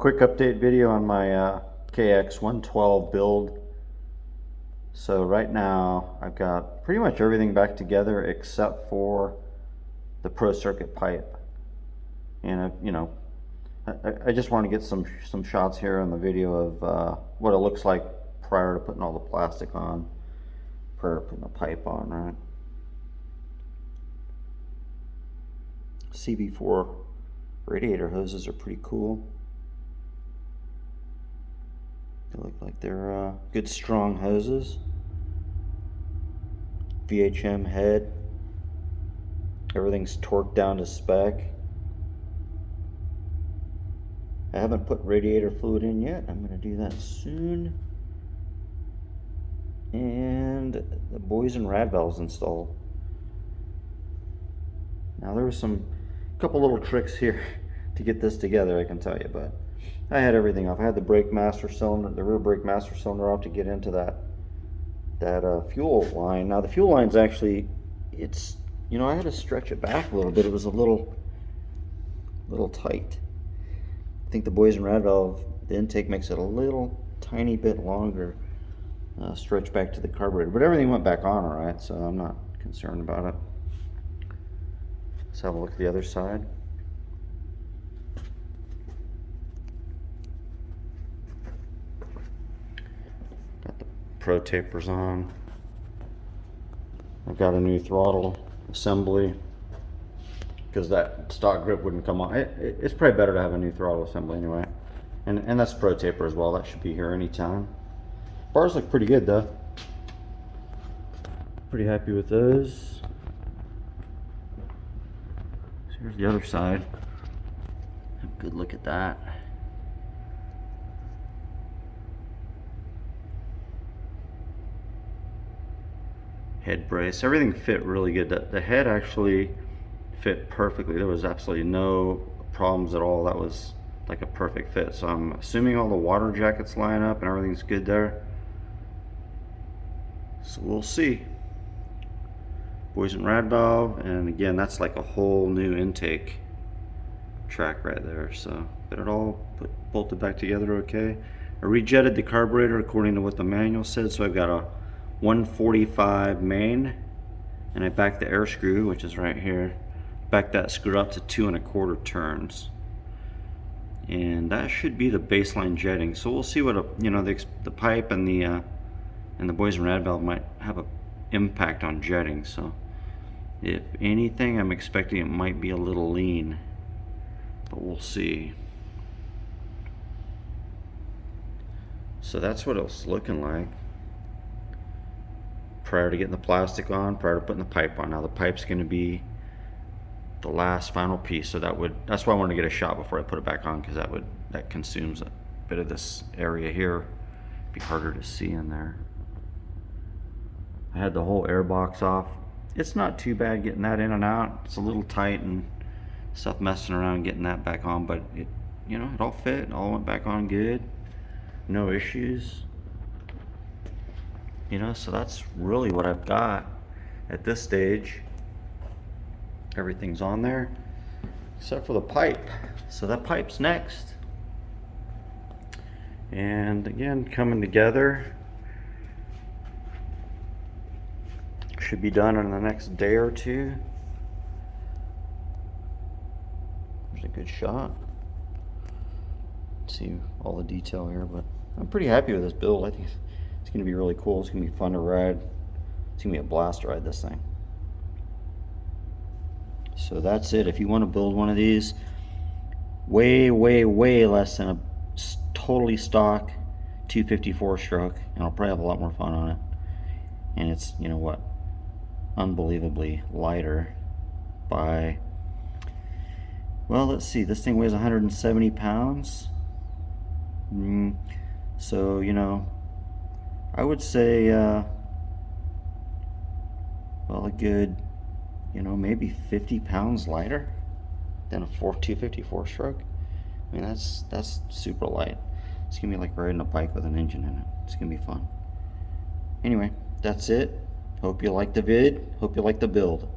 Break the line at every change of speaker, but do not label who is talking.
Quick update video on my KX112 build. So right now I've got pretty much everything back together except for the pro circuit pipe. And I just want to get some shots here on the video of what it looks like prior to putting all the plastic on, prior to putting the pipe on, right? CB4 radiator hoses are pretty cool. They look like they're good strong hoses. VHM head. Everything's torqued down to spec. I haven't put radiator fluid in yet. I'm going to do that soon. And the buoys and rad valves installed. Now there was couple little tricks here to get this together, I can tell you, but I had everything off. I had the brake master cylinder, the rear brake master cylinder off to get into that fuel line. Now the fuel line's actually, I had to stretch it back a little bit. It was a little tight. I think the buoys and rad valve, the intake makes it a little tiny bit longer, stretch back to the carburetor. But everything went back on all right, so I'm not concerned about it. Let's have a look at the other side. Got the pro tapers on. I've got a new throttle assembly because that stock grip wouldn't come on. It's probably better to have a new throttle assembly anyway. And that's pro taper as well. That should be here anytime. Bars look pretty good though. Pretty happy with those. Here's the other side. Have a good look at that. Head brace. Everything fit really good. The head actually fit perfectly. There was absolutely no problems at all. That was like a perfect fit. So I'm assuming all the water jackets line up and everything's good there. So we'll see. Buoys and rad valve, and again that's like a whole new intake track right there. So got it all bolted back together okay. I rejetted the carburetor according to what the manual said, so I've got a 145 main, and I backed the air screw, which is right here, back that screw up to 2 1/4 turns, and that should be the baseline jetting. So we'll see what the pipe and the buoys and rad valve might have a impact on jetting. So if anything, I'm expecting it might be a little lean, but we'll see. So that's what it's looking like prior to getting the plastic on, prior to putting the pipe on. Now the pipe's going to be the last final piece, so that's why I wanted to get a shot before I put it back on, because that consumes a bit of this area here. It'd be harder to see in there. I had the whole air box off. It's not too bad getting that in and out. It's a little tight and stuff messing around getting that back on, but it all fit. It all went back on good. No issues. So that's really what I've got at this stage. Everything's on there except for the pipe. So that pipe's next. And again, coming together. Should be done in the next day or two. There's a good shot. See all the detail here, but I'm pretty happy with this build. I think it's going to be really cool. It's going to be fun to ride. It's going to be a blast to ride this thing. So that's it. If you want to build one of these, way less than a totally stock 254 stroke, and I'll probably have a lot more fun on it. And it's, unbelievably lighter by, well, let's see, this thing weighs 170 pounds. So I would say well, a good maybe 50 pounds lighter than a 254 stroke. I mean, that's super light. It's gonna be like riding a bike with an engine in it. It's gonna be fun. Anyway, that's it. Hope you liked the vid. Hope you liked the build.